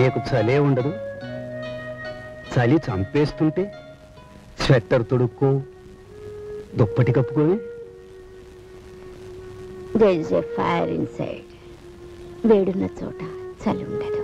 నీకు చలే ఉండదు. చలి చంపేస్తుంటే స్వెట్టర్ తొడుక్కో, దుప్పటి కప్పుకొని. There is a fire inside. వేడున్న చోట చలి ఉండదు.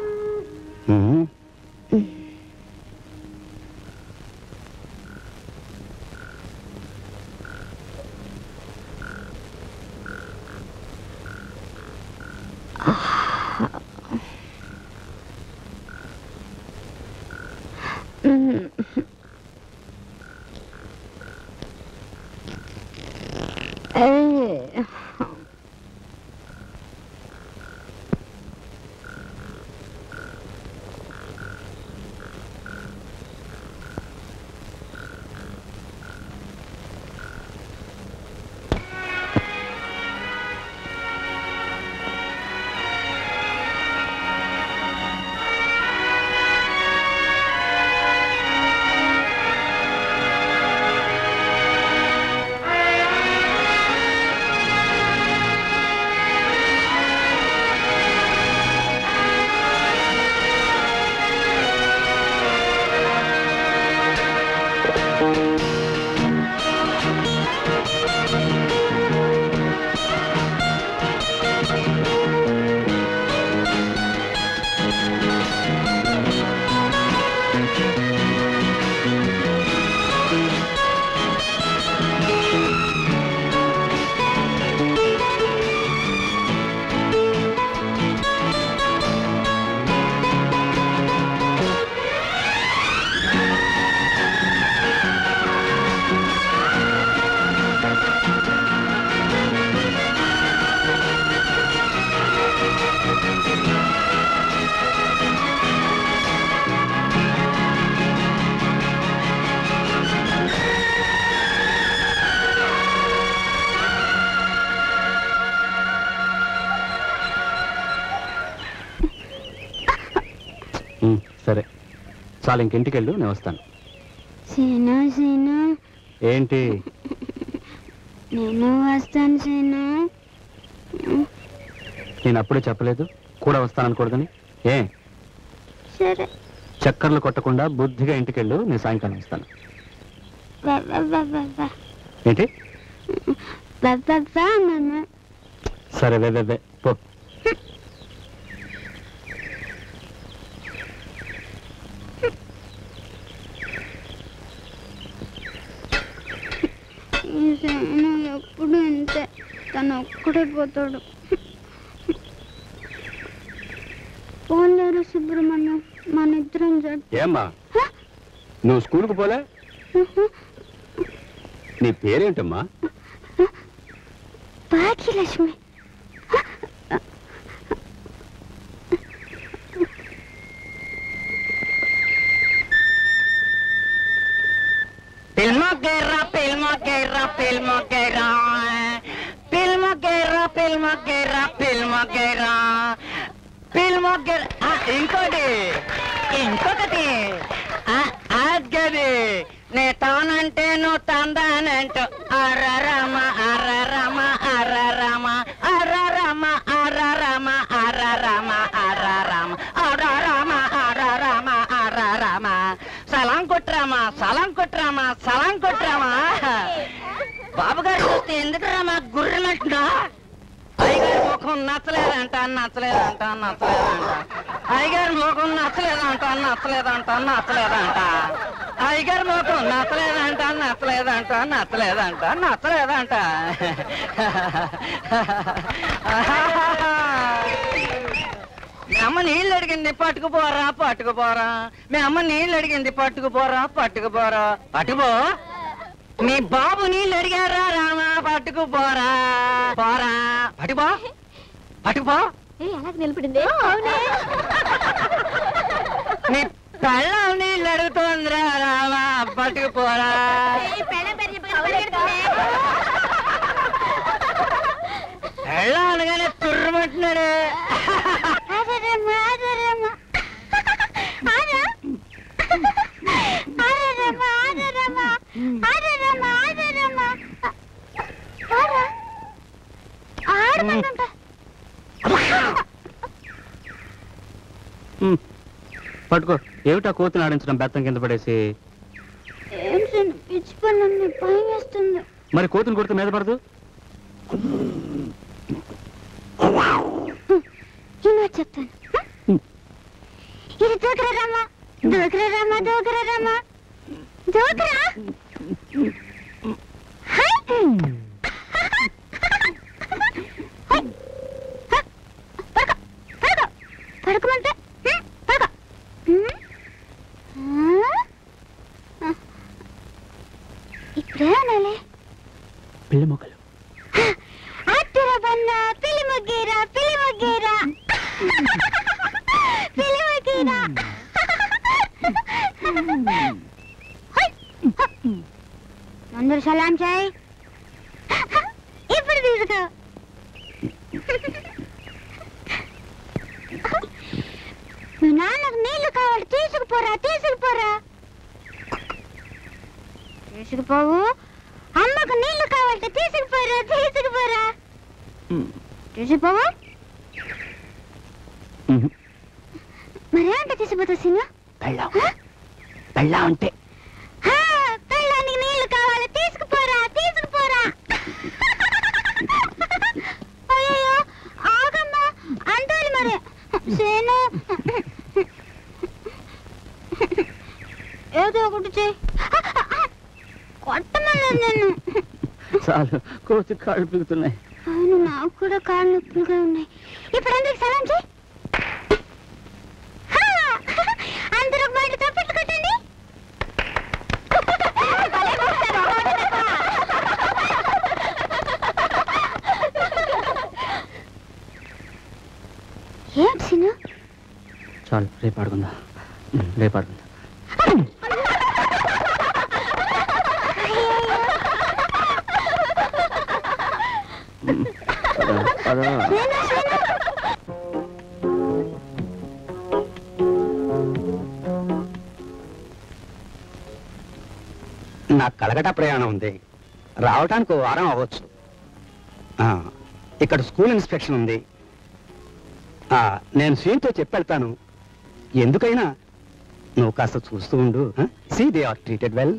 సరే చాలు, ఇంకింటికి వెళ్ళు, నేను వస్తాను. సీను సీను ఏంటి? నేను వస్తాను సీను. నేను అప్పుడే చెప్పలేదు కూడా వస్తాననుకూడదని? ఏ సరే, చక్కర్లు కొట్టకుండా బుద్ధిగా ఇంటికి వెళ్ళు, నేను సాయంకాలం వస్తాను. ఏంటి? సరే వే పో. ఎప్పుడు అంతే, తను ఒక్కడే పోతాడు. పోలేరు సుబ్రహ్మణ్యం, మన ఇద్దరం ఏమ్మా నువ్వు స్కూల్కి పోలే? నీ పేరేంటమ్మా? భాగ్యలక్ష్మి. ఇంకొకటి అగ్గది నే తానంటే నువ్వు తందానంటూ అరరమ అరరమ అరరమ అరరమ అరరమ అరరమ అరరమ అరరమ అరరమ అరరమ సలాం కొట్రామా సలాం కొట్రామా సలాం కొట్రామా. బాబుగారు చూస్తే ఎందుకు రామా గుర్రమంటున్నా? అయ్యగారి ముఖం నచ్చలేదంట నచ్చలేదంట నచ్చలేదంట. అయ్యగారి ముఖం నచ్చలేదంట నచ్చలేదంట నచ్చలేదంట. అయ్యగారి ముఖం నచ్చలేదంట నచ్చలేదంట నచ్చలేదంట నచ్చలేదంట. మీ అమ్మ నీళ్ళు అడిగింది పట్టుకుపోరా పట్టుకుపోరా. మీ అమ్మ నీళ్ళు అడిగింది పట్టుకుపోరా పట్టుకుపోరా. పట్టుకుపో. మీ బాబు నీళ్ళు అడిగారా రామా పట్టుకుపోరా పోరా. పట్టుకుపో పట్టుకుపో. అలాగే నిలబడింది. నీ పెళ్ళం నీళ్ళు అడుగుతోందిరా రామా పట్టుకుపోరా. పెళ్ళం అనగానే తుర్రమంటున్నాడు. పట్టుకో. ఏమిటా కోతులు ఆడించడం బెత్తం కింద పడేసి? పిచ్చి పని భయం వేస్తుంది. మరి కోతులు కొడితే మీద పడదు. చెప్తాను. ఇది దూకరా రామా, దూకరా రామా, దూకరా రామా, దూకరా. పడుకోమంటే పడుకో. ఇప్పుడే అనాలి. పిల్లి మొక్కలు. అత్తిర బన్న పిల్లి మొగ్గేరా, పిల్లి మొగ్గేరా, పిల్లి మొగ్గేరా. అందరూ సలాం చేయి. ఇప్పుడు తీసుకో. మీ నాన్నకు నీళ్లు కావాలి, తీసుకుపోరా, తీసుకుపోరా. తీసుకుపోవు. అమ్మకు నీళ్లు కావాలంటే తీసుకుపోరా, తీసుకుపోరా. తీసుకుపోవా? మరేంటే తీసుకుపోతా సీను? పెళ్ళా అంటే పెళ్ళానికి నీళ్లు కావాలి, తీసుకుపోరా, తీసుకుపోరా. అయ్యో ఆగమ్మా అంటారు మరి. సీను ఏదో ఒకటి చెయ్యి. కొట్టమన్నారు నేను. చాలు, కోతి కాళ్ళు పీకుతున్నాయి. అవును, నాకు కూడా కాళ్ళు నొప్పులుగా ఉన్నాయి. ఇప్పుడు అందరికి సలాం చేయి. అందరూ బయట తప్పెట్లు కొట్టండి. ఏంటి సీను? చాలు, రేపు ఆడుకుందా. రేపు ఆడుకుందా. నాకు కలకట ప్రయాణం ఉంది, రావటానికి 1 వారం అవ్వచ్చు. ఇక్కడ స్కూల్ ఇన్స్పెక్షన్ ఉంది. నేను సీన్తో చెప్పెళ్తాను. ఎందుకైనా నువ్వు కాస్త చూస్తూ ఉండు. See they are treated well.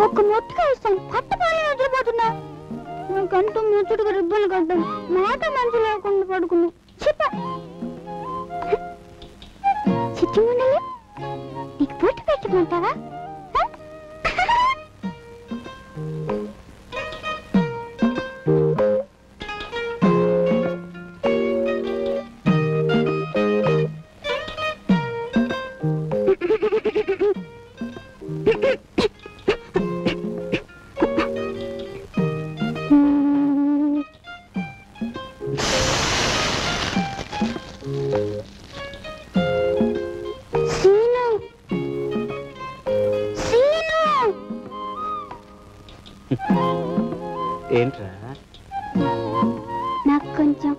ఒక్క మొట్టుగా ఇస్తాను, పట్టుపాలి వదిలిపోతున్నా. నాకంటూ ముచ్చుడుగా రిబ్బలు కట్టాను, మాట మంచి లేకుండా పడుకున్నా. చిట్టి ముండలు నీకు పొట్టు పెట్టమంటావా? ఏంట్రా? నాకు కొంచెం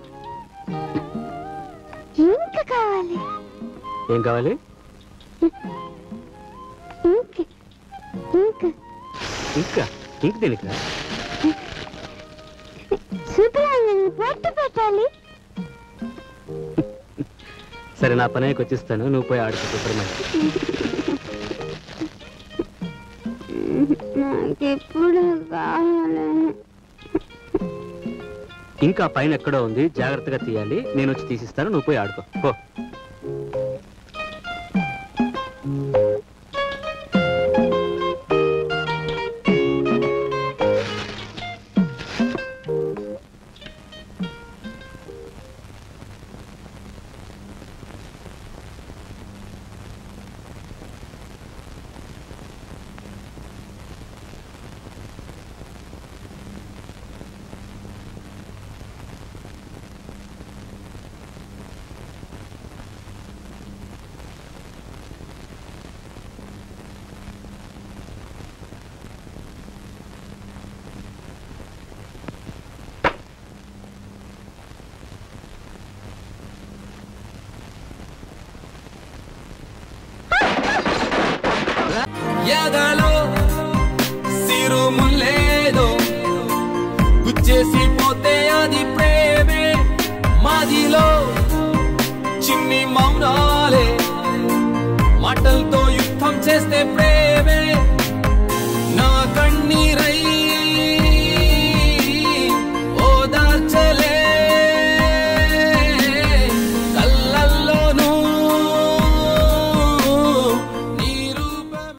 ఇంక కావాలి. ఏం కావాలి? ఇంక ఇంక ఇంకా ఇంక దేనికి? సుబ్రహ్మణ్యం పొట్టు పెట్టాలి. సరే, నా పనికి వచ్చిస్తాను, నువ్వు పోయి ఆడుకో. సుబ్రహ్మణ్యం నాకెప్పుడు కావాలి. ఇంకా పైన ఎక్కడో ఉంది, జాగ్రత్తగా తీయాలి. నేను వచ్చి తీసిస్తాను, నువ్వు పోయి ఆడుకో. పో. ఎదలో సిరుములేదో గుచ్చేసి పోతే అది ప్రేమే మాదిలో చిన్ని మౌనాలే మాటలతో యుద్ధం చేస్తే